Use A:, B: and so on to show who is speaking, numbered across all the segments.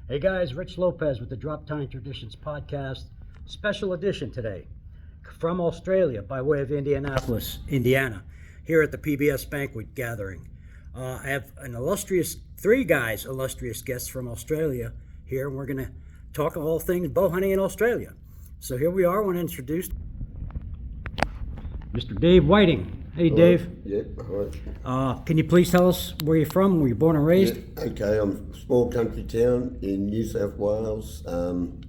A: Hey guys, Rich Lopez with the Drop Time Traditions podcast, special edition today from Australia by way of Indianapolis, Indiana, here at the PBS Banquet Gathering. I have three illustrious guests from Australia here, and we're going to talk all things bow hunting in Australia. So here we are. I want to introduce Mr. Dave Whiting. Hey,
B: Hello.
A: Dave.
B: Yep, all right.
A: Can you please tell us where you're from, where you're born and raised?
B: Yeah, okay, I'm from a small country town in New South Wales, an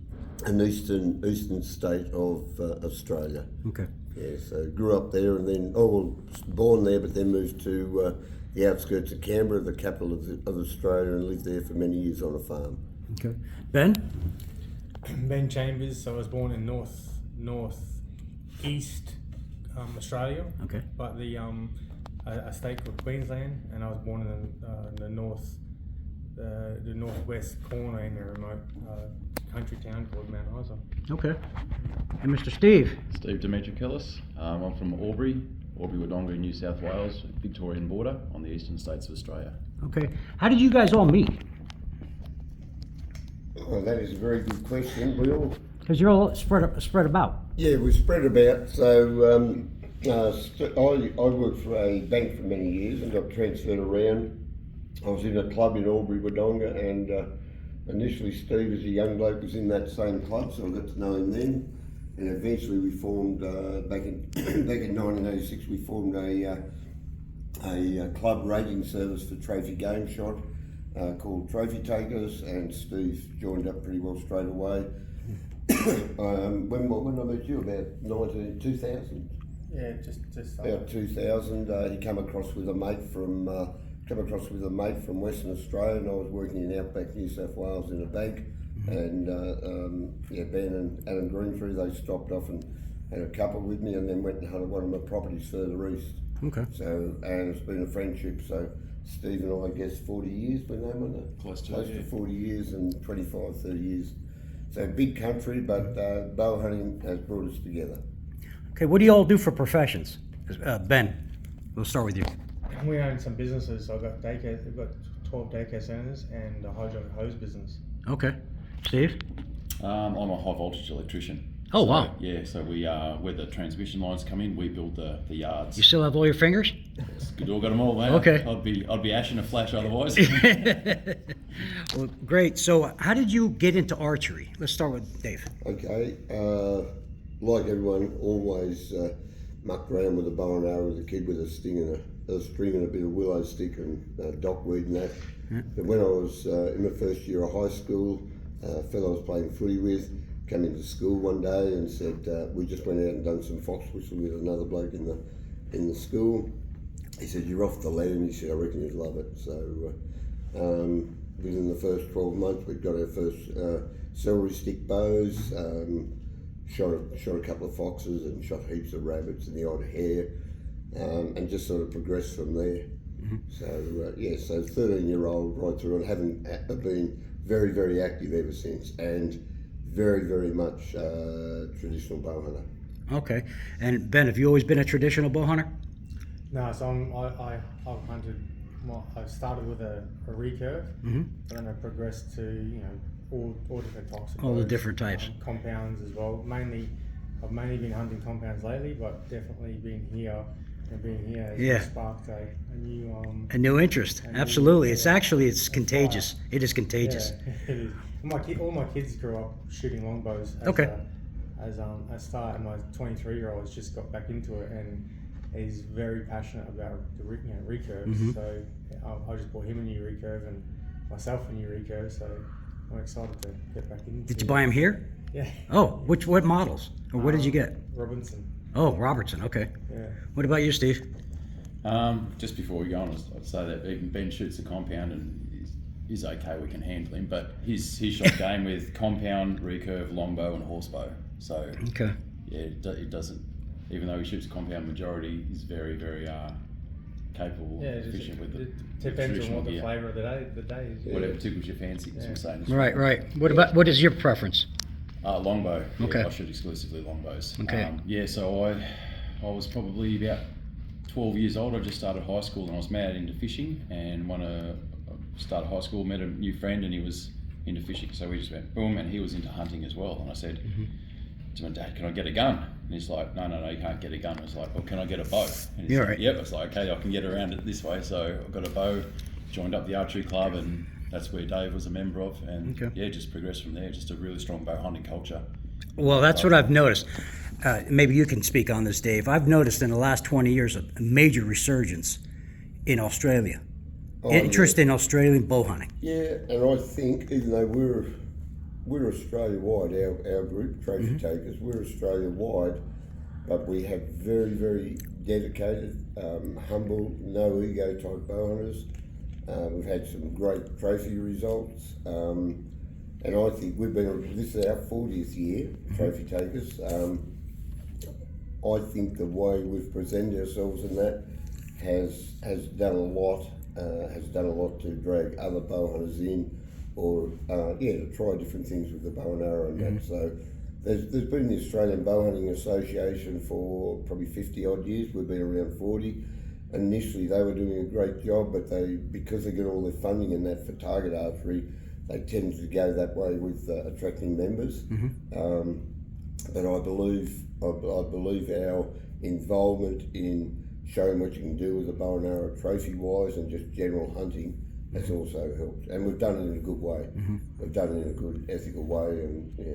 B: eastern state of Australia.
A: Okay.
B: Yeah, so grew up there and then, born there, but then moved to the outskirts of Canberra, the capital of Australia, and lived there for many years on a farm.
A: Okay. Ben?
C: Ben Chambers. I was born in northeast Australia.
A: Okay.
C: But a state called Queensland, and I was born in the northwest corner in a remote country town called Mount Isa.
A: Okay. And Mr. Steve?
D: Steve Dimitrakellis. I'm from Albury, Wodonga, New South Wales, Victorian border on the eastern states of Australia.
A: Okay. How did you guys all meet?
B: Oh, that is a very good question. We all...
A: Because you're all spread about.
B: Yeah, we're spread about. So I worked for a bank for many years and got transferred around. I was in a club in Albury, Wodonga, and initially Steve, as a young bloke, was in that same club, so I got to know him then. And eventually we formed, back in 1986, we formed a club rating service for trophy game shot called Trophy Takers, and Steve joined up pretty well straight away. When I met you, about 2000?
C: Yeah, just
B: About 2000, he came across with a mate from Western Australia, and I was working in outback New South Wales in a bank. And Ben and Adam Greentree, they stopped off and had a couple with me, and then went and hunted one of my properties further east.
A: Okay.
B: So, and it's been a friendship. So Steve and I guess 40 years, we're known it?
D: Close to
B: 40 years and 25, 30 years. So big country, but bow hunting has brought us together.
A: Okay, what do you all do for professions? Ben, we'll start with you.
C: we own some businesses. I've got 12 daycare centres and a hydraulic hose business.
A: Okay. Steve?
D: I'm a high voltage electrician.
A: Oh, wow.
D: Yeah, so we where the transmission lines come in, we build the yards.
A: You still have all your fingers?
D: Good, all got them all, mate.
A: Okay.
D: I'd be ash in a flash otherwise.
A: Well, great. So how did you get into archery? Let's start with Dave.
B: Okay, like everyone, always mucked around with a bow and arrow as a kid with a string and a bit of willow stick and dockweed and that.
A: Yeah.
B: But when I was in the first year of high school, a fellow I was playing footy with came into school one day and said, we just went out and done some fox whistle with another bloke in the school. He said, you're off the land. He said, I reckon you'd love it. So within the first 12 months, we'd got our first celery stick bows, shot a couple of foxes and shot heaps of rabbits and the odd hare, and just sort of progressed from there. Mm-hmm. So 13-year-old right through, and haven't been very, very active ever since, and very, very much traditional bow hunter.
A: Okay. And Ben, have you always been a traditional bow hunter?
C: No, so I've hunted. Well, I started with a recurve,
A: Mm-hmm.
C: but then I progressed to all different types of
A: All the
C: bows,
A: different types.
C: compounds as well. I've mainly been hunting compounds lately, but definitely been here. And being here has sparked a
A: new interest. Absolutely. It's contagious. It is contagious.
C: Yeah, it is. All my kids grew up shooting longbows.
A: Okay.
C: I started, my 23-year-old has just got back into it, and he's very passionate about the recurves.
A: Mm-hmm.
C: So I just bought him a new recurve and myself a new recurve. So I'm excited to get back into it.
A: Did you buy them here?
C: Yeah.
A: Oh, what models? Or what did you get?
C: Robinson.
A: Oh, Robertson. Okay.
C: Yeah.
A: What about you, Steve?
D: Just before we go on, I'd say that even Ben shoots the compound and is okay. We can handle him, but he's shot game with compound, recurve, longbow, and horsebow. So
A: Okay.
D: yeah, it doesn't. Even though he shoots a compound majority, he's very, very capable,
C: Yeah,
D: efficient with
C: it depends on what the flavour of the day is. Yeah.
D: whatever tickles your fancy. As we're saying.
A: Right. What is your preference?
D: Longbow. Yeah,
A: Okay.
D: I shoot exclusively longbows.
A: Okay.
D: So I was probably about 12 years old. I just started high school and I was mad into fishing. And when I started high school, met a new friend, and he was into fishing. So we just went boom, and he was into hunting as well. And I said to my dad, "Can I get a gun?" And he's like, "No, you can't get a gun." I was like, "Well, can I get a bow?" And he's
A: Yeah,
D: like,
A: right.
D: "Yep." I was like, "Okay, I can get around it this way." So I got a bow, joined up the archery club, and that's where Dave was a member of. And yeah, just progressed from there. Just a really strong bow hunting culture.
A: Well, that's what I've noticed. Maybe you can speak on this, Dave. I've noticed in the last 20 years a major resurgence in Australia. Interest in Australian bow hunting.
B: Yeah, and I think even though we're Australia-wide, our group, Trophy Takers, we're Australia-wide, but we have very, very dedicated, humble, no ego type bow hunters. We've had some great trophy results, and I think this is our 40th year, Trophy Takers. I think the way we've presented ourselves in that has done a lot. Has done a lot to drag other bow hunters in, or to try different things with the bow and arrow and that. So there's been the Australian Bow Hunting Association for probably 50 odd years. We've been around 40. Initially they were doing a great job, but because they get all their funding and that for target archery, they tend to go that way with attracting members. But I believe our involvement in showing what you can do with a bow and arrow trophy-wise and just general hunting has also helped. And we've done it in a good way. We've done it in a good, ethical way, and yeah.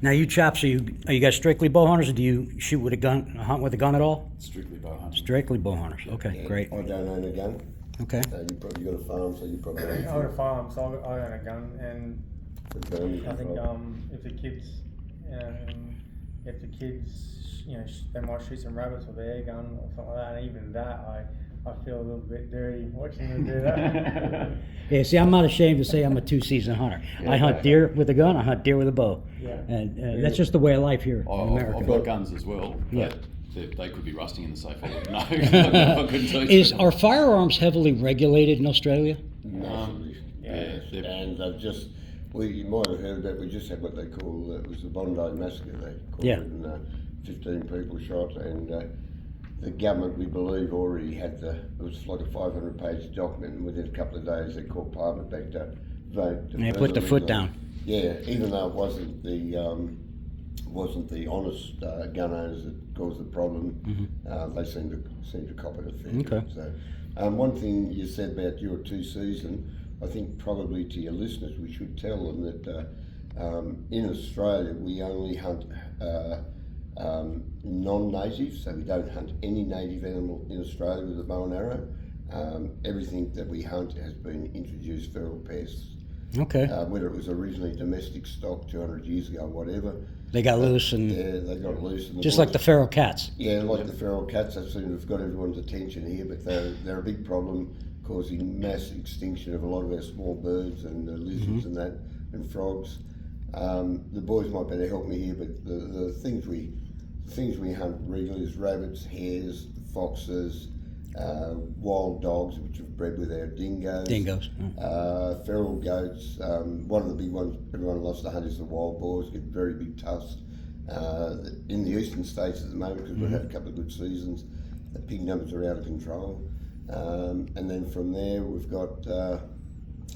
A: Now, you chaps, are you guys strictly bow hunters, or do you shoot with a gun, hunt with a gun at all?
D: Strictly bow hunting.
A: Strictly bow hunters. Okay,
B: Yeah,
A: great.
B: I don't own a gun.
A: Okay.
B: You probably got a farm, so you probably own
C: I got a farm, so I own a gun, and
B: a gun.
C: I think if the kids, they might shoot some rabbits with their gun or something like that, and even that, I feel a little bit dirty watching them do that.
A: Yeah, see, I'm not ashamed to say I'm a two-season hunter. I hunt deer with a gun, I hunt deer with a bow.
C: Yeah.
A: And that's just the way of life here in America.
D: I've got guns as well.
A: Yeah.
D: They could be rusting in the safe. I wouldn't know. I couldn't tell you.
A: Are firearms heavily regulated in Australia?
B: Massively.
D: Yeah, they're-
B: And they've just, you might have heard about, we just had what they call, it was the Bondi Massacre, they called
A: Yeah.
B: it, and 15 people shot, and the government, we believe, already had it was like a 500-page document, and within a couple of days they called Parliament back to vote.
A: They put the foot down.
B: Yeah, even though it wasn't the honest gun owners that caused the problem, they seem to cop it a fair bit.
A: Okay.
B: So, one thing you said about your two-season, I think probably to your listeners we should tell them that in Australia we only hunt non-native, so we don't hunt any native animal in Australia with a bow and arrow. Everything that we hunt has been introduced feral pests.
A: Okay.
B: Whether it was originally domestic stock 200 years ago, whatever.
A: They got loose and
B: Yeah, they got loose. And
A: just like the feral cats.
B: Yeah, like the feral cats, they seem to have got everyone's attention here, but they're a big problem, causing mass extinction of a lot of our small birds and lizards and that, and frogs. The boys might better help me here, but the things we hunt regularly is rabbits, hares, foxes, wild dogs, which are bred with our dingoes.
A: Dingoes.
B: Feral goats. One of the big ones everyone loves to hunt is the wild boars, get very big tusks. In the eastern states at the moment, because we've had a couple of good seasons, the pig numbers are out of control. And then from there we've got,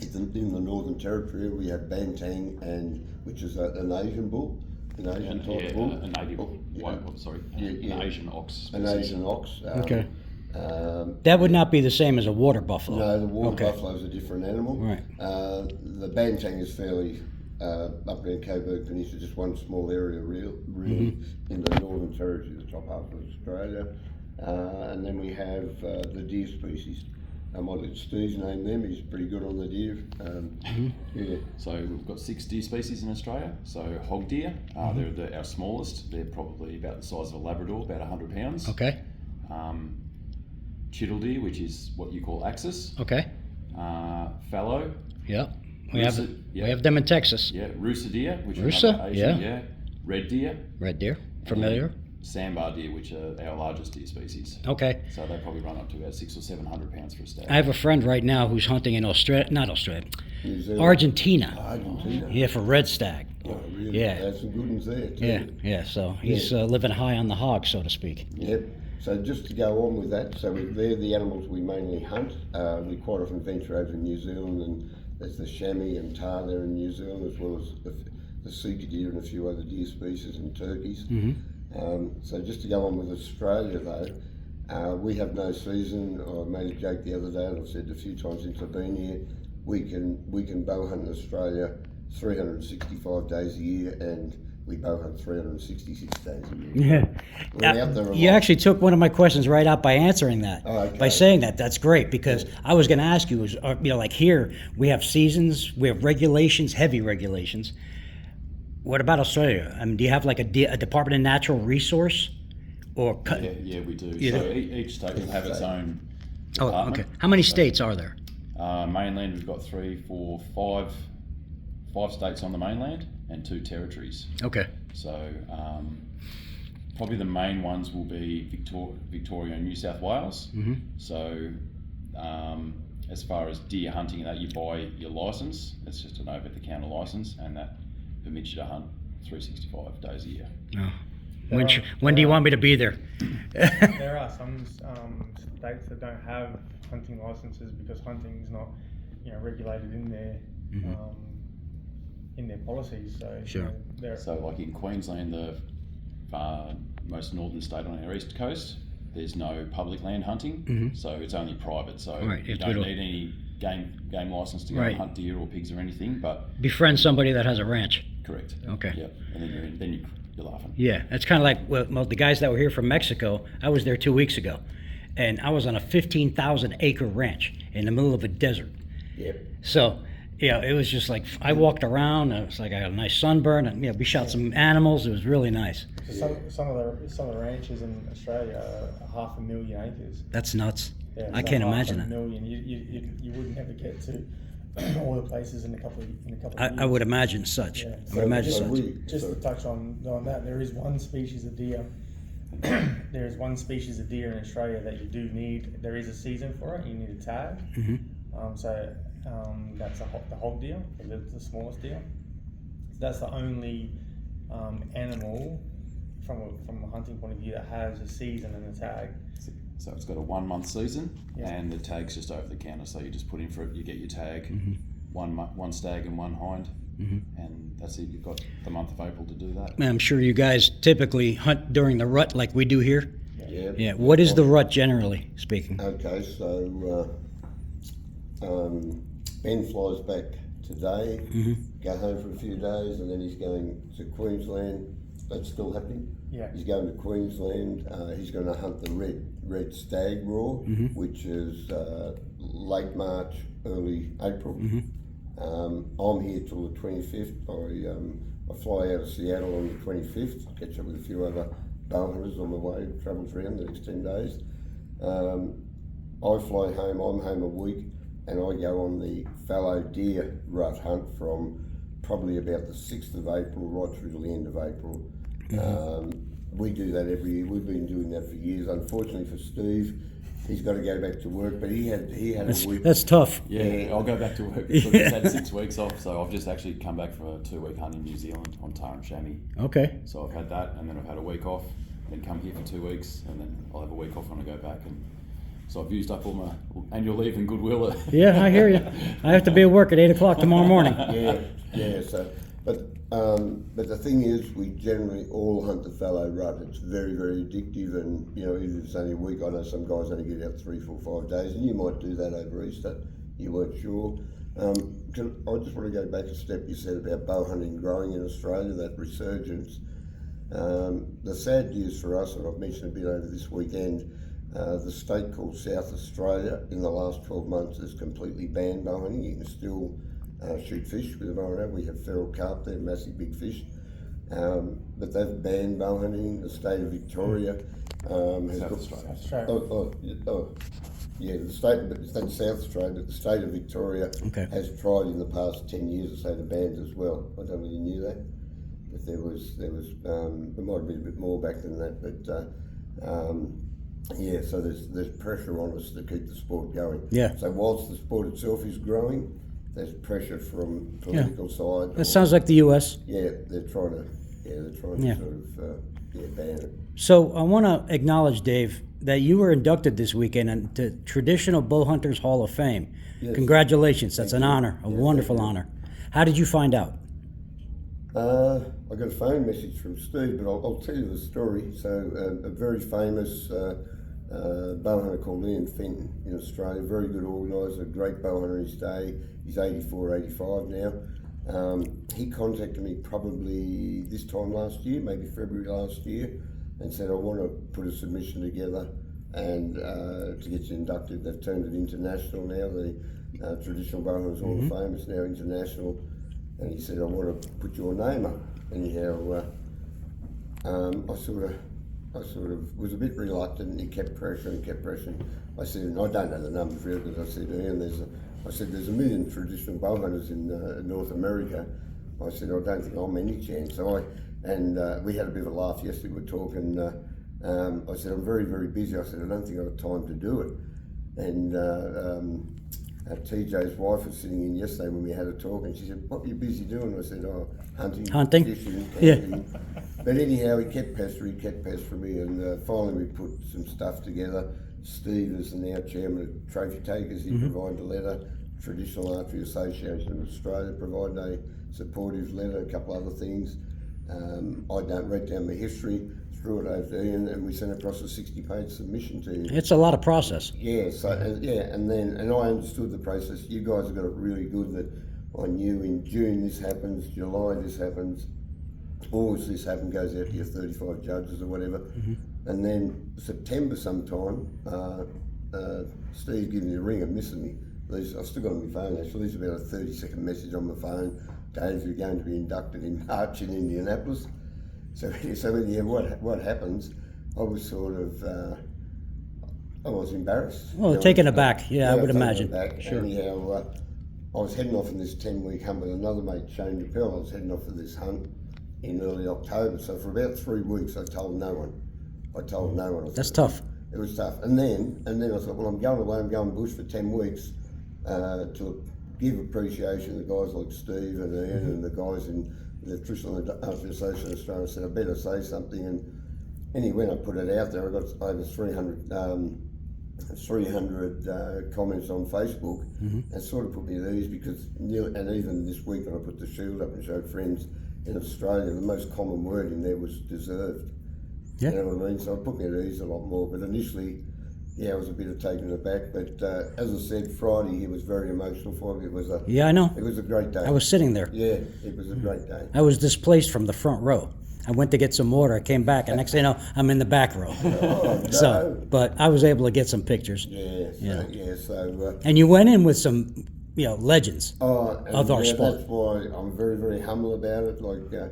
B: in the Northern Territory, we have Bantang, which is an Asian bull, an Asian type bull.
D: An native an Asian ox.
B: An Asian ox.
A: Okay. That would not be the same as a water buffalo.
B: No, the water
A: Okay.
B: buffalo is a different animal.
A: Right.
B: The Bantang is fairly up around Coburg Peninsula, just one small area really in the Northern Territory, the top half of Australia. And then we have the deer species. I might let Steve name them, he's pretty good on the deer. Yeah.
D: So we've got 6 deer species in Australia. So hog deer, they're our smallest. They're probably about the size of a Labrador, about 100 pounds.
A: Okay.
D: Chital deer, which is what you call axis.
A: Okay.
D: Fallow.
A: Yep. We
D: Rusa-
A: have them in Texas.
D: Yeah, Rusa deer, which
A: Rusa,
D: is another Asian,
A: yeah.
D: Red deer.
A: Red deer. Familiar.
D: Sandbar deer, which are our largest deer species.
A: Okay.
D: So they probably run up to about 600 or 700 pounds for a stag.
A: I have a friend right now who's hunting in not Australia,
B: New Zealand.
A: Argentina.
B: Argentina.
A: Yeah, for red stag.
B: Oh, really?
A: Yeah.
B: There's some good ones there too.
A: Yeah. So he's living high on the hog, so to speak.
B: Yep. So just to go on with that, so they're the animals we mainly hunt. We quite often venture over to New Zealand and there's the chamois and tar there in New Zealand, as well as the sika deer and a few other deer species and turkeys. So just to go on with Australia though, we have no season. I made a joke the other day, and I've said a few times since I've been here, we can bow hunt in Australia 365 days a year, and we bow hunt 366 days a year. We're out there a
A: You
B: lot.
A: actually took one of my questions right out by answering that.
B: Oh, okay.
A: By saying that. That's great, because I was going to ask you, like here, we have seasons, we have regulations, heavy regulations. What about Australia? I mean, do you have like a Department of Natural Resource? Or
D: Yeah, we do.
A: You
D: So
A: do?
D: each state will have its own
A: Oh,
D: department.
A: okay. How many states are there?
D: Mainland, we've got 3, 4, 5 states on the mainland and 2 territories.
A: Okay.
D: So probably the main ones will be Victoria and New South Wales. So as far as deer hunting, that you buy your license. It's just an over-the-counter license, and that permits you to hunt 365 days a year.
A: Oh. When do you want me to be there?
C: There are some states that don't have hunting licenses because hunting is not, regulated in their policies. So
A: Sure.
D: So like in Queensland, the most northern state on our east coast, there's no public land hunting, so it's only private. So
A: Right,
D: you
A: it's
D: don't
A: little-
D: need any game license to go
A: Right.
D: and hunt deer or pigs or anything. But
A: Befriend somebody that has a ranch.
D: correct.
A: Okay.
D: Yep. And then you're laughing.
A: Yeah, it's kind of like well, the guys that were here from Mexico. I was there 2 weeks ago, and I was on a 15,000 acre ranch in the middle of a desert.
B: Yep.
A: So, it was just like I walked around. And it was like I got a nice sunburn, and we shot some animals. It was really nice.
C: So some of the ranches in Australia are 500,000 acres.
A: That's nuts.
C: Yeah,
A: I
C: so
A: can't imagine that.
C: 500,000. You wouldn't ever get to all the places in a couple of years.
A: I would imagine such.
C: Yeah.
A: I would imagine
B: So
A: such.
C: Just to touch on that, there is one species of deer. There is one species of deer in Australia that you do need. There is a season for it. You need a tag. That's the hog deer, the smallest deer. So that's the only animal from a hunting point of view that has a season and a tag.
D: So it's got a 1 month season,
C: Yeah.
D: and the tag's just over the counter. So you just put in for it, you get your tag, one stag and one hind, and that's it. You've got the month of April to do that.
A: I'm sure you guys typically hunt during the rut like we do here.
B: Yeah.
A: Yeah. What is the rut generally speaking?
B: Okay, so Ben flies back today, go home for a few days, and then he's going to Queensland. That's still happening.
C: Yeah.
B: He's going to Queensland. He's going to hunt the red stag roar, which is late March, early April. I'm here till the 25th. I fly out of Seattle on the 25th. Catch up with a few other bow hunters on my way. Travels around the next 10 days. I fly home. I'm home a week, and I go on the fallow deer rut hunt from probably about the 6th of April right through to the end of April. We do that every year. We've been doing that for years. Unfortunately for Steve, he's got to go back to work, but he had a week.
A: That's tough.
D: Yeah, I'll go back to work because I've just had 6 weeks off. So I've just actually come back for a 2-week hunt in New Zealand on tar and chamois.
A: Okay.
D: So I've had that, and then I've had a week off, then come here for 2 weeks, and then I'll have a week off when I go back. And so I've used up all my annual leave and goodwill.
A: Yeah, I hear you. I have to be at work at 8 o'clock tomorrow morning.
B: Yeah. So, but the thing is, we generally all hunt the fallow rut. It's very, very addictive, and even if it's only a week, I know some guys only get out 3, 4, 5 days, and you might do that over Easter. You weren't sure. I just want to go back a step. You said about bow hunting growing in Australia, that resurgence. The sad news for us, and I've mentioned a bit over this weekend, the state called South Australia in the last 12 months has completely banned bow hunting. You can still shoot fish with a bow and arrow. We have feral carp there, massive big fish. But they've banned bow hunting. The state of Victoria has
D: South
B: got...
D: Australia.
B: Yeah, the state, but it's not South Australia, but the state of Victoria has tried in the past 10 years or so to ban it as well. I don't know if you knew that, but there might have been a bit more back than that, but yeah, so there's pressure on us to keep the sport going.
A: Yeah.
B: So whilst the sport itself is growing, there's pressure from political side.
A: That sounds like the U.S.
B: Yeah, they're trying to sort of ban it.
A: So I want to acknowledge, Dave, that you were inducted this weekend into Traditional Bowhunters Hall of Fame.
B: Yes.
A: Congratulations. That's
B: Thank
A: an
B: you.
A: honor, a
B: Yeah,
A: wonderful
B: thank you.
A: honor. How did you find out?
B: I got a phone message from Steve, but I'll tell you the story. So, a very famous bowhunter called Ian Fenton in Australia, very good organiser, great bowhunter in his day. He's 84, 85 now. He contacted me probably this time last year, maybe February last year, and said, I want to put a submission together and to get you inducted. They've turned it international now. The Traditional Bowhunters Hall of Fame is now international. And he said, I want to put your name up. Anyhow, I sort of was a bit reluctant, and he kept pressuring. I said, and I don't know the numbers really, because I said, Ian, there's a million traditional bowhunters in North America. I said, I don't think I'm any chance. So we had a bit of a laugh yesterday. We were talking. I said, I'm very, very busy. I said, I don't think I've got time to do it. And TJ's wife was sitting in yesterday when we had a talk, and she said, what are you busy doing? I said, oh, hunting, fishing, camping.
A: Yeah.
B: But anyhow, he kept pestering me, and finally we put some stuff together. Steve is now chairman of Trophy Takers. He provided a letter. Traditional Archery Association of Australia provided a supportive letter, a couple other things. I wrote down the history, threw it over to Ian, and we sent across a 60-page submission to him.
A: It's a lot of process.
B: Yeah, so and I understood the process. You guys have got it really good. That I knew in June this happens, July this happens, August this happens, goes out to your 35 judges or whatever, and then September sometime, Steve gave me a ring and missing me. I've still got it on my phone actually. There's about a 30-second message on my phone. Dave, you're going to be inducted in March in Indianapolis. So anyhow, what happens? I was sort of, I was embarrassed.
A: Well, taken aback. Yeah, I would
B: taken
A: imagine.
B: aback.
A: Sure.
B: Anyhow, I was heading off in this 10-week hunt with another mate, Shane Rappel. I was heading off for this hunt in early October. So for about 3 weeks, I told no one. I
A: That's
B: thought,
A: tough.
B: It was tough. And then I thought, well, I'm going away. I'm going bush for 10 weeks to give appreciation to guys like Steve and Ian and the guys in the Traditional Archery Association of Australia. I said, I better say something. And anyway, when I put it out there, I got over 300 comments on Facebook, and sort of put me at ease because, and even this week when I put the shield up and showed friends in Australia, the most common word in there was deserved.
A: Yeah.
B: You know what I mean? So it put me at ease a lot more. But initially, I was a bit of taken aback. But as I said, Friday, it was very emotional for me.
A: Yeah, I know.
B: It was a great day.
A: I was sitting there.
B: Yeah, it was a great day.
A: I was displaced from the front row. I went to get some water. I came back, and next thing you know, I'm in the back row.
B: Oh, no.
A: So, but I was able to get some pictures.
B: So
A: And you went in with some, legends of our sport.
B: That's why I'm very, very humble about it. Like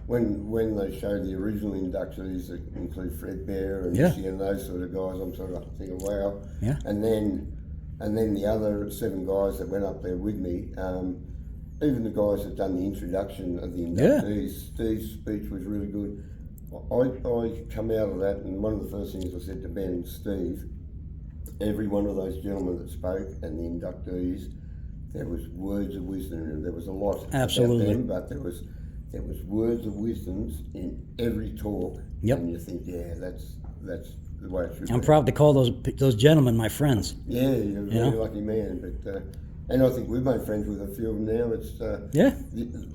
B: when they show the original inductees that include Fred Bear and Jessie and those sort of guys, I'm sort of thinking, wow.
A: Yeah.
B: And then the other 7 guys that went up there with me, even the guys that done the introduction of the inductees, Steve's speech was really good. I come out of that, and one of the first things I said to Ben and Steve, every one of those gentlemen that spoke and the inductees, there was words of wisdom in them. There was a lot
A: Absolutely.
B: about them, but there was words of wisdoms in every talk.
A: Yep.
B: And you think, that's the way it should
A: I'm
B: be.
A: proud to call those gentlemen my friends.
B: Yeah, you're a very lucky man. But and I think we've made friends with a few of them now. It's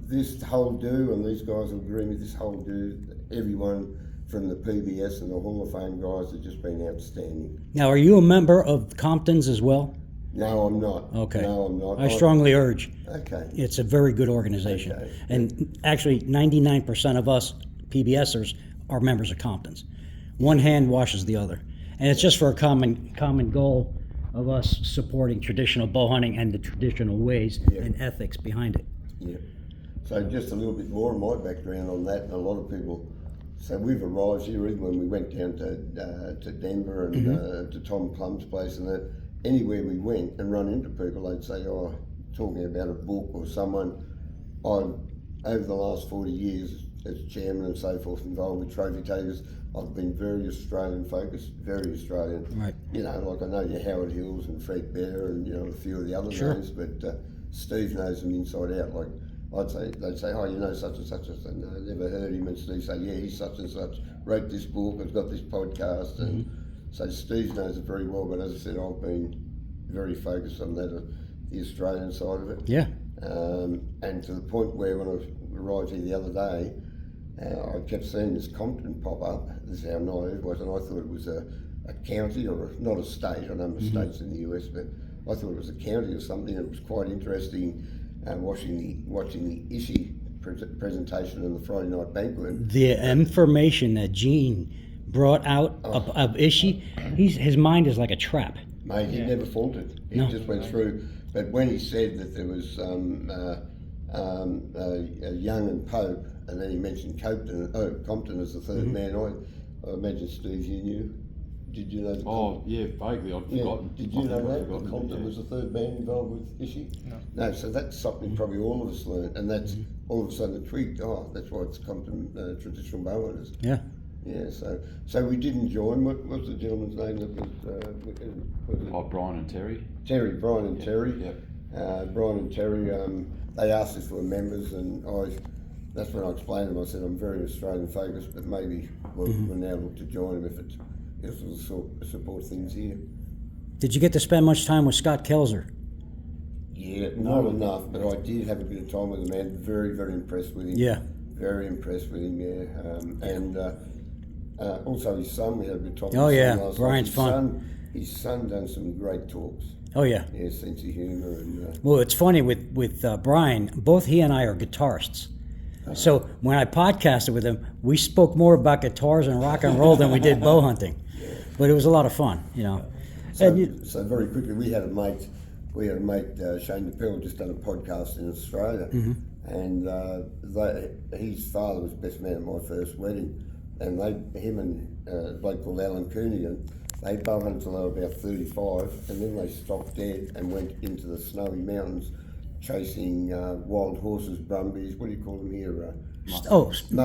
B: this whole do, and these guys will agree with this whole do. Everyone from the PBS and the Hall of Fame guys have just been outstanding.
A: Now, are you a member of Compton's as well?
B: No, I'm not.
A: Okay.
B: No, I'm not.
A: I strongly urge.
B: Okay.
A: It's a very good organization.
B: Okay.
A: And actually, 99% of us PBSers are members of Compton's. One hand washes the other. And it's just for a common goal of us supporting traditional bow hunting and the traditional ways and ethics behind it.
B: Yeah. So just a little bit more of my background on that, and a lot of people. So we've arrived here even when we went down to Denver and to Tom Plum's place, and that anywhere we went and run into people, they'd say, "Oh, talking about a book or someone." Over the last 40 years as chairman and so forth, involved with Trophy Takers, I've been very Australian focused, very Australian.
A: Right.
B: Like I know your Howard Hills and Fred Bear and a few of the other names, but Steve knows them inside out. Like they'd say, oh, such and such. I said, no, never heard him. And Steve say, yeah, he's such and such. Wrote this book. Has got this podcast, and So Steve knows it very well, but as I said, I've been very focused on that, the Australian side of it.
A: Yeah.
B: And to the point where when I arrived here the other day, I kept seeing this Compton pop up. This is how naive it was, and I thought it was a county or not a state. I know states in the US, but I thought it was a county or something. It was quite interesting watching the Ishi presentation on the Friday night banquet.
A: The information that Gene brought out of Ishi, his mind is like a trap.
B: Mate, he never faltered. He just went through. But when he said that there was Young and Pope, and then he mentioned Compton as the third man, I imagine, Steve, you knew. Did you know?
D: Vaguely. I'd forgotten.
B: Did you know that Compton was the third man involved with Ishi? No. So that's something probably all of us learned, and that's all of a sudden the twig. That's why it's Compton traditional bowhunters.
A: Yeah.
B: Yeah. So we didn't join. What was the gentleman's name that was?
D: Brian and Terry.
B: Brian and Terry.
D: Yep.
B: Brian and Terry. They asked us for members, and that's when I explained to them. I said I'm very Australian focused, but maybe we'll now look to join them if it'll support things here.
A: Did you get to spend much time with Scott Kelzer?
B: Yeah, not enough, but I did have a bit of time with the man. Very, very impressed with him.
A: Yeah.
B: Very impressed with him, yeah. And also his son, we had a bit of time
A: Oh,
B: with his
A: yeah,
B: son last
A: Brian's
B: night.
A: fun.
B: His son done some great talks.
A: Oh, yeah.
B: Yeah, sense of humour. And,
A: Well, it's funny with Brian, both he and I are guitarists. So when I podcasted with him, we spoke more about guitars and rock and roll than we did bow hunting. But it was a lot of fun, you know.
B: So very quickly, we had a mate, Shane DePill, just done a podcast in Australia, and his father was best man at my first wedding, and him and a bloke called Alan Coonigan, they bow hunted until they were about 35, and then they stopped dead and went into the snowy mountains chasing wild horses, brumbies, what do you call them here?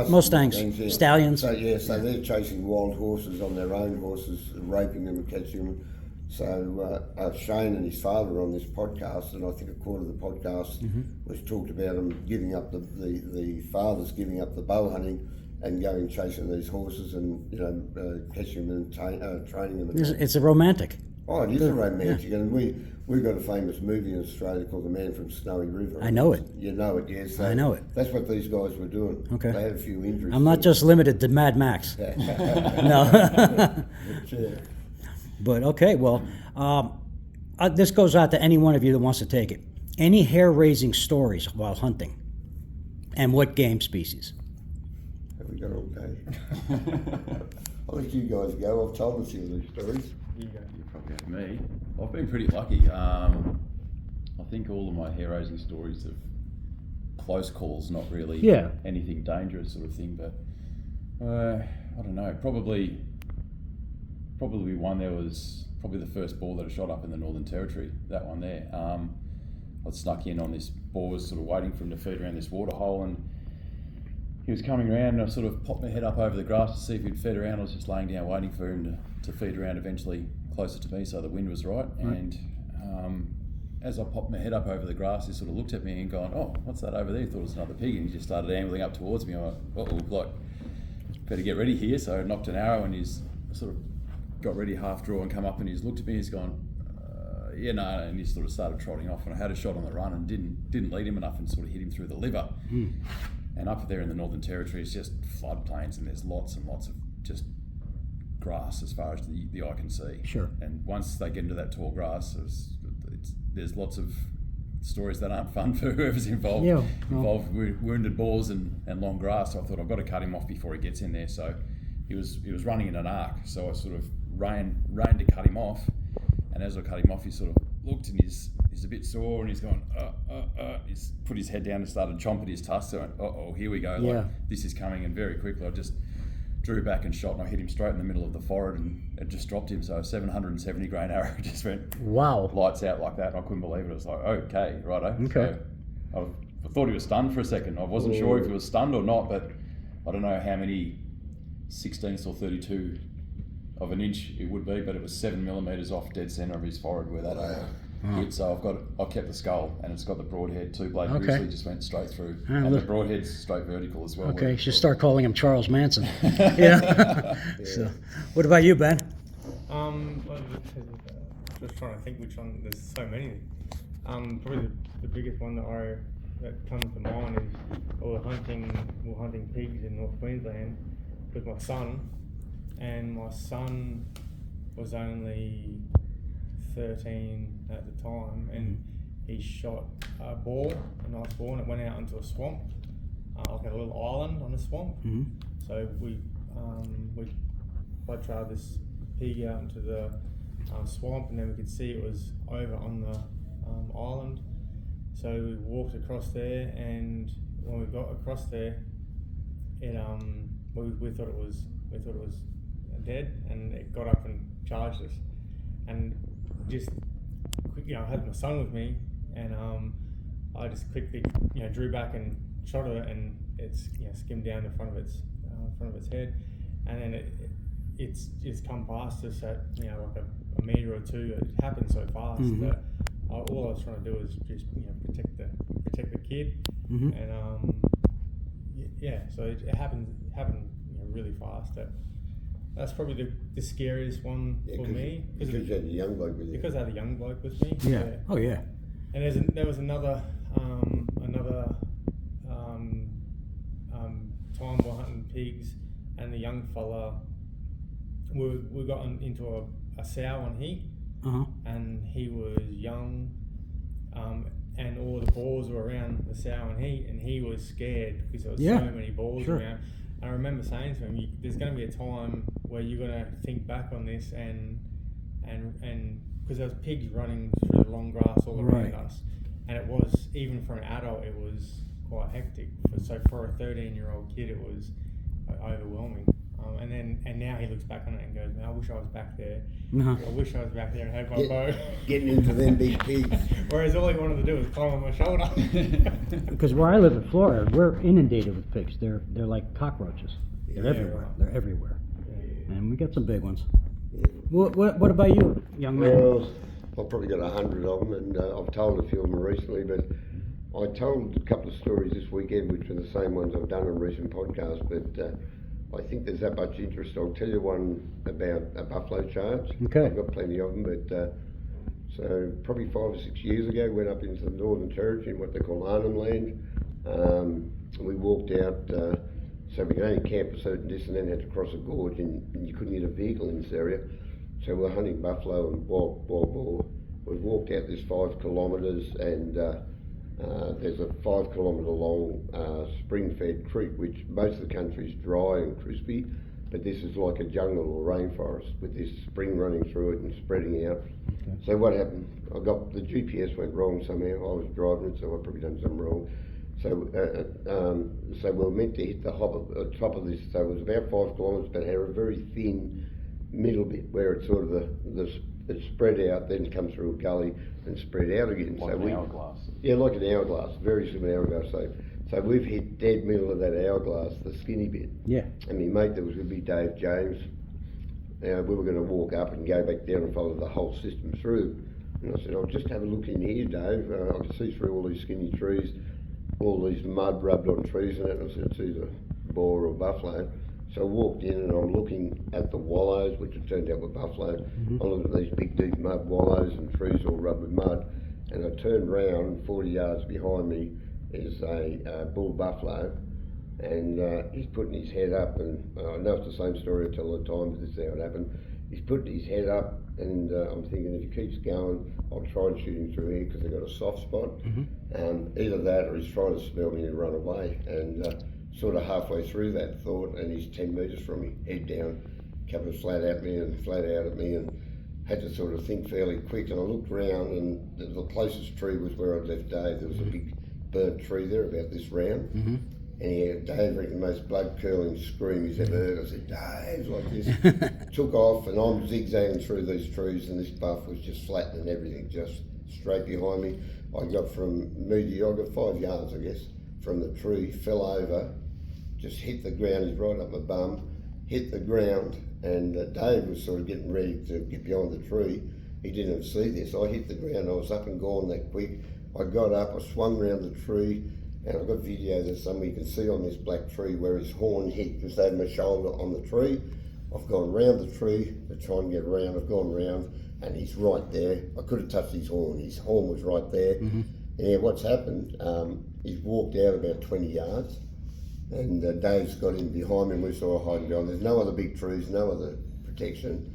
A: Mustangs,
B: yeah.
A: stallions.
B: So they're chasing wild horses on their own horses, raping them and catching them. So Shane and his father were on this podcast, and I think a quarter of the podcast was talked about them giving up the fathers giving up the bow hunting and going chasing these horses and catching them and training them.
A: It's a romantic.
B: Oh, it is a romantic, and we've got a famous movie in Australia called The Man from Snowy River.
A: I know it.
B: You know it, yes.
A: I know it.
B: That's what these guys were doing.
A: Okay.
B: They had a few injuries.
A: I'm not just limited to Mad Max. No. But okay, well, this goes out to any one of you that wants to take it. Any hair-raising stories while hunting, and what game species?
B: Have we got all day? I'll let you guys go. I've told a few of these stories.
C: You go.
D: You probably have me. I've been pretty lucky. I think all of my hair-raising stories of close calls, not really anything dangerous sort of thing, but I don't know. Probably one there was probably the first ball that I shot up in the Northern Territory. That one there. I snuck in on this ball, was sort of waiting for him to feed around this water hole, and he was coming around, and I sort of popped my head up over the grass to see if he'd fed around. I was just laying down waiting for him to feed around eventually closer to me so the wind was right. And as I popped my head up over the grass, he sort of looked at me and gone, "Oh, what's that over there?" He thought it was another pig, and he just started ambling up towards me. I went, "Uh-oh, better get ready here." So I knocked an arrow, and he's sort of got ready half draw and come up, and he's looked at me, he's gone, and he sort of started trotting off, and I had a shot on the run and didn't lead him enough and sort of hit him through the liver. And up there in the Northern Territory, it's just floodplains, and there's lots and lots of just grass as far as the eye can see.
A: Sure.
D: And once they get into that tall grass, there's lots of stories that aren't fun for whoever's involved.
A: Yeah.
D: Involved with wounded balls and long grass. So I thought I've got to cut him off before he gets in there. So he was running in an arc. So I sort of ran to cut him off. And as I cut him off, he sort of looked, and he's a bit sore, and he's going, he's put his head down and started chomping his tusks. So I went, here we go. Like, this is coming. And very quickly, I just drew back and shot, and I hit him straight in the middle of the forehead, and it just dropped him. So a 770 grain arrow just went lights out like that. And I couldn't believe it. I was like, okay, righto.
A: Okay.
D: So I thought he was stunned for a second. I wasn't sure if he was stunned or not, but I don't know how many 16th or 32 of an inch it would be, but it was 7 millimeters off dead center of his forehead where that hit. So I've kept the skull, and it's got the broadhead. Two-blade grizzly just went straight through, and the broadhead's straight vertical as well.
A: Okay, you should start calling him Charles Manson. Yeah. So, what about you, Ben?
C: Just trying to think which one. There's so many. Probably the biggest one that comes to mind is we were hunting pigs in North Queensland with my son, and my son was only 13 at the time, and he shot a nice boar, and it went out into a swamp, like a little island on a swamp. So we trailed this pig out into the swamp, and then we could see it was over on the island. So we walked across there, and when we got across there, it we thought it was dead, and it got up and charged us. And just I had my son with me, and I just quickly drew back and shot it, and it's skimmed down the front of its head, and then it's come past us at like a metre or two. It happened so fast that all I was trying to do was just protect the kid, and so it happened really fast. That's probably the scariest one for me.
B: Because you had a young bloke with you.
C: Because I had a young bloke with me.
A: Yeah. Oh yeah.
C: And there was another time we were hunting pigs, and the young fella, we got into a sow on heat, and he was young, and all the boars were around the sow and heat, and he was scared because there was so many boars around. And I remember saying to him, there's going to be a time where you're going to think back on this, and because there was pigs running through the long grass all around us, and it was, even for an adult, it was quite hectic. So for a 13-year-old kid, it was overwhelming. And now he looks back on it and goes, "Man, I wish I was back there. I wish I was back there and had my bow."
B: Getting into them big pigs.
C: Whereas all he wanted to do was climb on my shoulder.
A: Because where I live in Florida, we're inundated with pigs. They're like cockroaches. They're everywhere.
C: Right.
A: They're everywhere. And we got some big ones. What about you, young man?
B: Well, I've probably got 100 of them, and I've told a few of them recently, but I told a couple of stories this weekend, which are the same ones I've done on recent podcasts, but I think there's that much interest. I'll tell you one about a buffalo charge.
A: Okay.
B: I've got plenty of them, but so probably 5 or 6 years ago, went up into the Northern Territory in what they call Arnhem Land. We walked out, so we could only camp a certain distance, and then had to cross a gorge, and you couldn't get a vehicle in this area. So we're hunting buffalo and wild boar. We've walked out this 5 kilometres, and there's a 5 kilometre long spring-fed creek, which most of the country is dry and crispy, but this is like a jungle or rainforest with this spring running through it and spreading out. Okay. So what happened? The GPS went wrong somehow. I was driving it, so I probably done something wrong. So we were meant to hit the top of this. So it was about 5 kilometres, but had a very thin middle bit where it sort of it spread out, then come through a gully and spread out again.
D: Like an hourglass. Yeah,
B: like an hourglass, very similar hourglass. So we've hit dead middle of that hourglass, the skinny bit.
A: Yeah.
B: And my mate that was going to be Dave James, we were going to walk up and go back down and follow the whole system through. And I said, I'll just have a look in here, Dave. I can see through all these skinny trees, all these mud rubbed on trees and that. And I said, it's either boar or buffalo. So I walked in and I'm looking at the wallows, which it turned out were buffalo. I'm looking at these big deep mud wallows and trees all rubbed with mud. And I turned round, and 40 yards behind me is a bull buffalo. And he's putting his head up, and I know it's the same story I tell all the time, but this is how it happened. He's putting his head up, and I'm thinking if he keeps going, I'll try and shoot him through here because they've got a soft spot. Either that or he's trying to smell me and run away. And sort of halfway through that thought, and he's 10 metres from me, head down, coming flat at me and flat out at me, and had to sort of think fairly quick. And I looked round, and the closest tree was where I'd left Dave. There was a big burnt tree there about this round. And Dave reckon the most blood-curdling scream he's ever heard. I said, Dave, like this. Took off, and I'm zigzagging through these trees, and this buff was just flattening everything, just straight behind me. I got from I got 5 yards, I guess, from the tree, fell over, just hit the ground. He's right up my bum, hit the ground, and Dave was sort of getting ready to get behind the tree. He didn't see this. I hit the ground. I was up and gone that quick. I got up, I swung around the tree, and I've got video that somewhere you can see on this black tree where his horn hit just over my shoulder on the tree. I've gone round the tree to try and get round. I've gone round, and he's right there. I could have touched his horn. His horn was right there. And what's happened, he's walked out about 20 yards, and Dave's got in behind me, and we saw hiding behind. There's no other big trees, no other protection.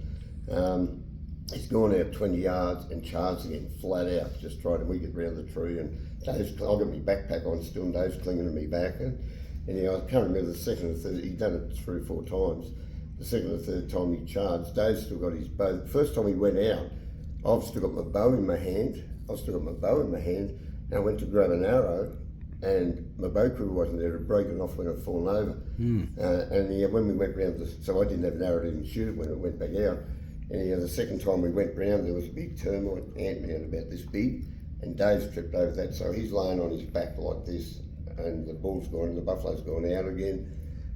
B: He's gone out 20 yards and charged again, flat out, just trying to we get round the tree. And Dave's, I've got my backpack on still, and Dave's clinging to me back. And I can't remember the second or third, he'd done it 3 or 4 times. The second or third time he charged, Dave's still got his bow. The first time he went out, I've still got my bow in my hand. And I went to grab an arrow, and my bow crew wasn't there. It had broken off when it had fallen over. And when we went round, so I didn't have an arrow to even shoot it when it went back out. And the second time we went round, there was a big termite ant-man about this big, and Dave's tripped over that, so he's laying on his back like this, and the bull's gone, the buffalo's gone out again.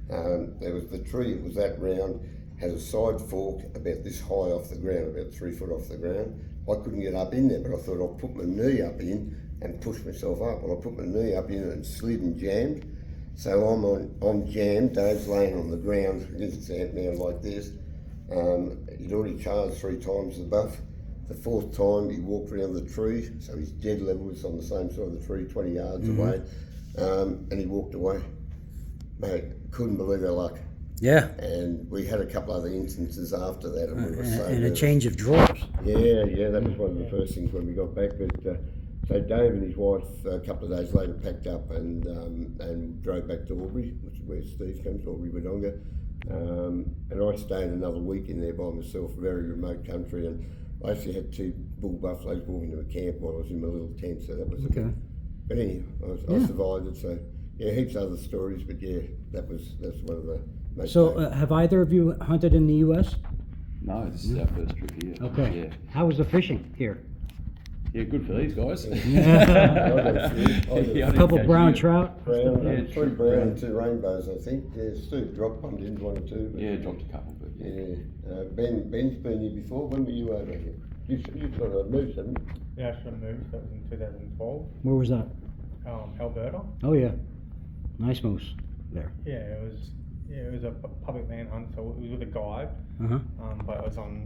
B: There was the tree, it was that round, had a side fork about this high off the ground, about 3 foot off the ground. I couldn't get up in there, but I thought I'll put my knee up in and push myself up. Well, I put my knee up in and slid and jammed. So I'm jammed, Dave's laying on the ground against the ant-man like this. He'd already charged 3 times the buff. The 4th time he walked around the tree, so his dead level was on the same side of the tree, 20 yards away, and he walked away. Mate, couldn't believe our luck.
A: Yeah.
B: And we had a couple other instances after that, and we were so
A: and a
B: nervous.
A: change of drawers.
B: Yeah, that was one of the first things when we got back. But so Dave and his wife a couple of days later packed up and drove back to Albury, which is where Steve comes, Albury, Wodonga. And I stayed another week in there by myself, very remote country, and I actually had 2 bull buffaloes walking to a camp while I was in my little tent, so that was
A: Okay.
B: But anyway, I survived it. So yeah, heaps of other stories, but yeah, that's one of the most.
A: So, have either of you hunted in the U.S.?
D: No, this is our first trip here.
A: Okay.
D: Yeah.
A: How was the fishing here?
D: Yeah, good for these guys.
A: A couple brown trout.
B: Brown,
D: Yeah,
B: 3 brown and 2 rainbows, I think. Yeah, Steve dropped one, didn't 1 or 2. But
D: Yeah, dropped a couple, but yeah.
B: yeah. Ben's been here before. When were you over here? You've got a moose, haven't you?
C: Yeah, I should have moved. That was in 2012.
A: Where was that?
C: Alberta.
A: Oh yeah, nice moose there.
C: Yeah, it was a public land hunt, so it was with a guide. But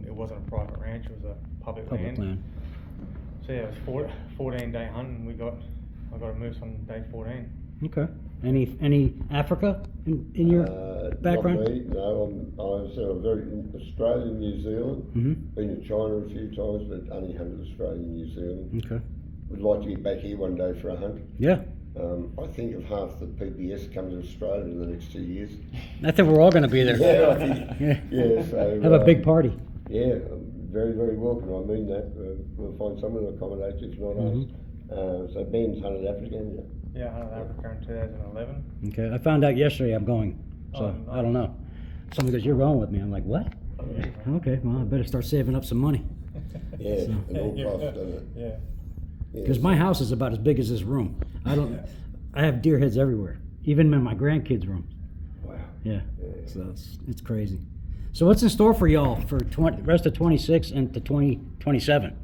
C: it wasn't a private ranch. It was a public land. So yeah, it was 14-day hunt, and I got a moose on day 14.
A: Okay. Any Africa in your background?
B: Not me, no. I'm very Australia, New Zealand. Been to China a few times, but only hunted Australia and New Zealand.
A: Okay.
B: Would like to get back here one day for a hunt.
A: Yeah.
B: I think if half the PBS come to Australia in the next 2 years.
A: I think we're all going to be there.
B: Yeah, I think. Yeah, so
A: Have a big party.
B: Yeah, very, very welcome. I mean that. We'll find someone to accommodate, if not us. So Ben's hunted Africa, haven't you?
C: Yeah, I hunted Africa in 2011.
A: Okay. I found out yesterday I'm going, so
C: Oh, nice.
A: I don't know. Someone goes, "You're going with me." I'm like, "What?" Okay. Well, I better start saving up some money
B: Yeah, and all costs, doesn't it?
C: Yeah.
B: Yeah,
A: because my house is about as big as this room. I have deer heads everywhere, even in my grandkids' room.
B: Wow.
A: Yeah. So it's crazy. So what's in store for y'all for rest of 26 and to 2027?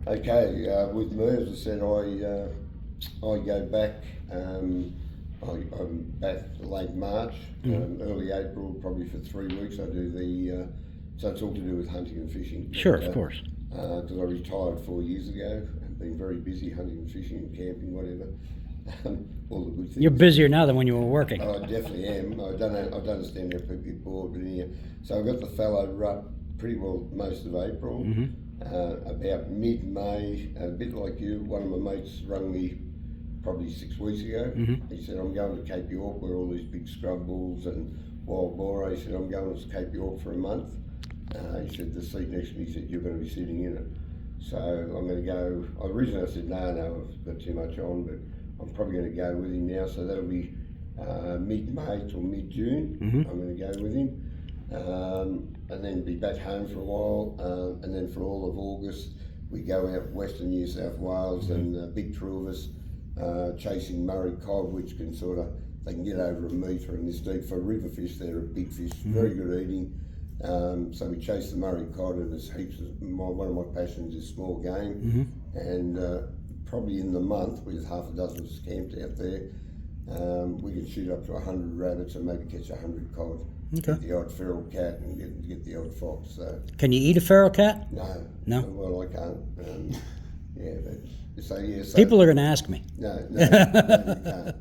B: Okay, with me, as I said, I go back. I'm back late March, early April, probably for 3 weeks. I do so it's all to do with hunting and fishing.
A: Sure, of course.
B: Because I retired 4 years ago and been very busy hunting and fishing and camping, whatever. All the good things.
A: You're busier now than when you were working.
B: I definitely am. I don't understand how people get bored, but anyhow. So I got the fallow rut pretty well most of April. About mid-May, a bit like you, one of my mates rang me probably 6 weeks ago. He said, I'm going to Cape York where all these big scrub bulls and wild boar are. He said, I'm going to Cape York for a month. He said, the seat next to me, he said, you're going to be sitting in it. So I'm going to go. Originally I said, no, I've got too much on, but I'm probably going to go with him now. So that'll be mid-May till mid-June. I'm going to go with him. And then be back home for a while. And then for all of August, we go out western New South Wales and a big crew of us chasing Murray cod, which can they can get over a metre in this deep. For river fish, they're a big fish, very good eating. So we chase the Murray cod, and there's heaps of, one of my passions is small game. And probably in the month, with half a dozen of us camped out there, we can shoot up to 100 rabbits and maybe catch 100 cod.
A: Okay.
B: Get the odd feral cat and get the odd fox. So
A: Can you eat a feral cat?
B: no.
A: No?
B: Well, I can't. Yeah, but so yeah. So,
A: People are going to ask me.
B: No, you can't.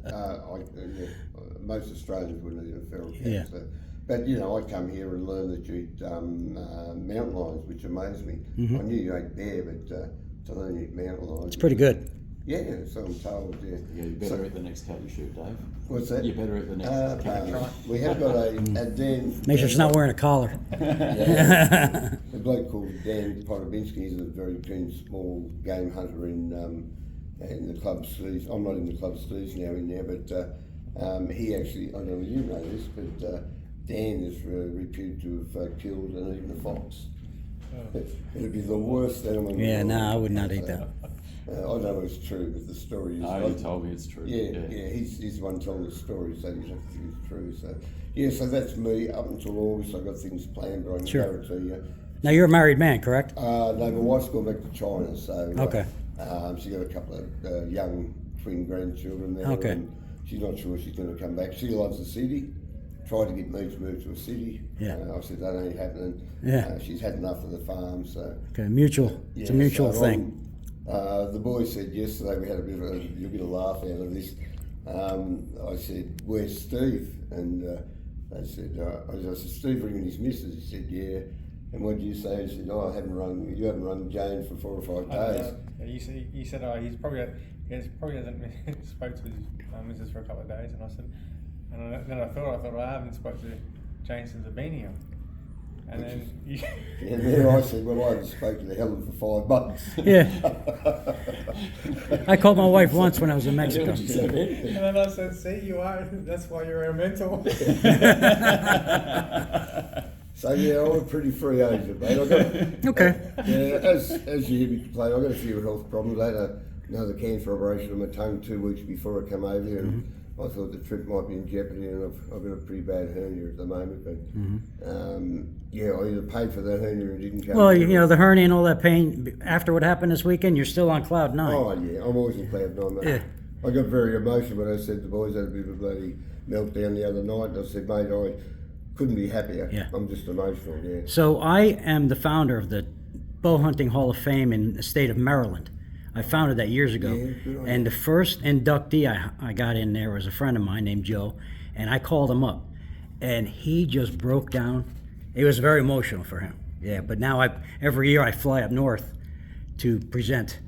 B: Most Australians wouldn't eat a feral cat.
A: Yeah.
B: So, but you know, I come here and learn that you eat mountain lions, which amazed me. I knew you ate bear, but to learn you eat mountain lions.
A: It's pretty good.
B: Yeah, so I'm told. Yeah.
D: Yeah, you better eat the next cat you shoot, Dave.
B: What's that?
D: You better eat the next cat.
B: We have got a Dan.
A: Make sure it's not wearing a collar.
B: Yeah. A bloke called Dan Podobinski. He's a very keen small game hunter in the club sleeves. I'm not in the club sleeves now in there, but he actually, I don't know if you know this, but Dan is reputed to have killed and eaten a fox. It'd be the worst animal in the
A: Yeah,
B: world.
A: no, I would not eat that.
B: I don't know if it's true, but the story is.
D: No, you told me it's true.
B: Yeah, he's the one telling the story, so you have to think it's true. So, yeah, so that's me. Up until August, I've got things planned, but I can
A: Sure.
B: guarantee you.
A: Now, you're a married man, correct?
B: No, my wife's gone back to China, so.
A: Okay.
B: She's got a couple of young twin grandchildren there.
A: Okay.
B: And she's not sure she's going to come back. She loves the city. Tried to get me to move to a city.
A: Yeah.
B: I said, that ain't happening.
A: Yeah.
B: She's had enough of the farm, so.
A: Okay, mutual. It's a
B: Yeah,
A: mutual
B: so
A: thing.
B: The boys said yesterday, we had a bit of a laugh out of this. I said, where's Steve? And they said, I said, Steve ringing his missus. He said, yeah. And what did you say? He said, oh, you haven't rung Jane for 4 or 5 days.
C: You said he probably hasn't spoke to his missus for a couple of days, and I said, and then I thought I haven't spoke to Jane since I've been here. And then
B: And then I said, well, I haven't spoken to Helen for 5 months.
A: Yeah. I called my wife once when I was in Mexico.
C: and then I said, see, you are. That's why you're a mental.
B: So yeah, I'm a pretty free agent, mate.
A: Okay.
B: Yeah, as you hear me complain, I've got a few health problems. I had another cancer operation on my tongue 2 weeks before I come over here, and I thought the trip might be in jeopardy, and I've got a pretty bad hernia at the moment. But yeah, I either paid for the hernia and didn't come.
A: Well, you know, the hernia and all that pain after what happened this weekend, you're still on cloud 9.
B: Oh yeah, I'm always in cloud 9, mate.
A: Yeah.
B: I got very emotional when I said the boys had a bit of a bloody meltdown the other night, and I said, mate, I couldn't be happier.
A: Yeah.
B: I'm just emotional, yeah.
A: So I am the founder of the Bow Hunting Hall of Fame in the state of Maryland. I founded that years ago.
B: Yeah, good on
A: And the first inductee I got in there was a friend of mine named Joe, and I called him up. And he just broke down. It was very emotional for him. Yeah, but now every year I fly up north to present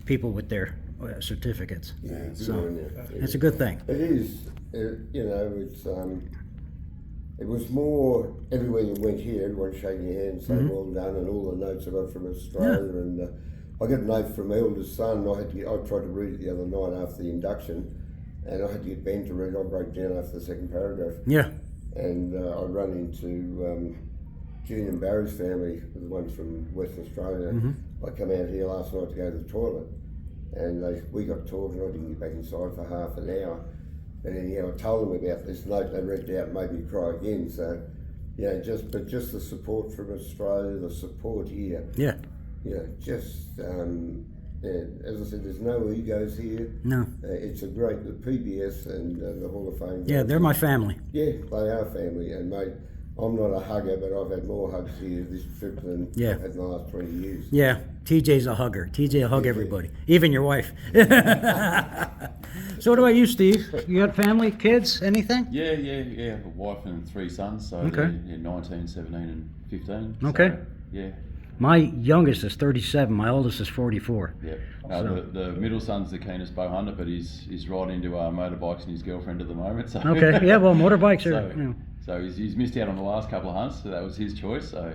A: people with their certificates.
B: Yeah, good
A: So
B: on you.
A: it's a good thing.
B: It is, you know, it's, it was more, everywhere you went here, everyone shaking your hand, saying well done, and all the notes I got from Australia, and I got a note from my eldest son. I tried to read it the other night after the induction, and I had to get Ben to read it. I broke down after the second paragraph.
A: Yeah.
B: And I run into Jean and Barry's family, the ones from Western Australia. I come out here last night to go to the toilet, and we got talking. I didn't get back inside for half an hour. And anyhow, I told them about this note. They read it out and made me cry again. So, you know, just the support from Australia, the support here.
A: Yeah.
B: You know, just as I said, there's no egos here.
A: No.
B: It's a great, the PBS and the Hall of Fame.
A: Yeah, they're my family.
B: Yeah, they are family. And mate, I'm not a hugger, but I've had more hugs here this trip than I've had in the last 20 years.
A: Yeah, TJ's a hugger. TJ will hug everybody, even your wife. So what about you, Steve? You got family, kids, anything?
D: Yeah. I have a wife and 3 sons, so
A: Okay.
D: they're 19, 17 and 15.
A: Okay.
D: So, yeah.
A: My youngest is 37. My oldest is 44.
D: Yeah.
A: So-
D: The middle son's the keenest bow hunter, but he's right into motorbikes and his girlfriend at the moment. So.
A: Okay. Yeah. Well, motorbikes are.
D: So,
A: You know.
D: so he's missed out on the last couple of hunts, so that was his choice. So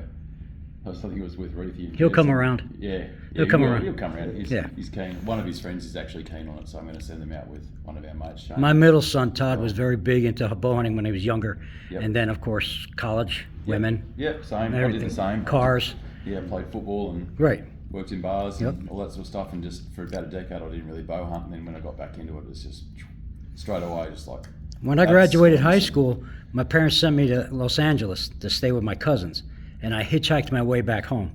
D: I think it was with Ruthie.
A: He'll come around.
D: Yeah.
A: He'll come around.
D: He'll come around. He's,
A: Yeah.
D: he's keen. One of his friends is actually keen on it, so I'm going to send them out with one of our mates. Shane.
A: My middle son Todd was very big into bow hunting when he was younger,
D: Yep.
A: and then of course college,
D: Yep.
A: women,
D: Yep. Same. I did
A: everything,
D: the same.
A: cars.
D: Yeah. Played football and
A: Right.
D: worked in bars
A: Yep.
D: and all that sort of stuff, and just for about a decade I didn't really bow hunt, and then when I got back into it, it was just straight away just like.
A: When I
D: that's
A: graduated high
D: awesome.
A: school, my parents sent me to Los Angeles to stay with my cousins, and I hitchhiked my way back home.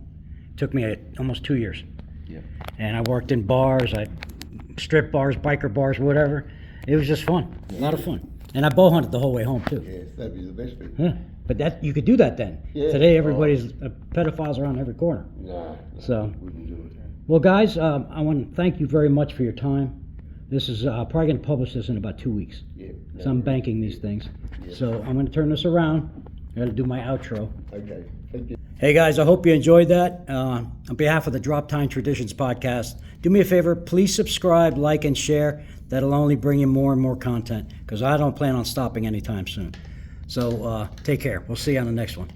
A: Took me almost 2 years.
D: Yeah.
A: And I worked in bars, strip bars, biker bars, whatever. It was just fun, a lot of fun. And I bow hunted the whole way home too.
B: Yes, that'd be the best bit.
A: Yeah, but that you could do that then.
B: Yeah.
A: Today, everybody's pedophiles are on every corner.
B: No,
A: So,
B: wouldn't do it.
A: well, guys, I want to thank you very much for your time. This is probably going to publish this in about 2 weeks.
B: Yeah. no
A: So I'm
B: worries.
A: banking these things.
B: Yeah.
A: So I'm going to turn this around. I got to do my outro.
B: Okay, thank you.
A: Hey guys, I hope you enjoyed that. On behalf of the Drop Time Traditions podcast, do me a favor, please subscribe, like, and share. That'll only bring you more and more content because I don't plan on stopping anytime soon. So take care. We'll see you on the next one.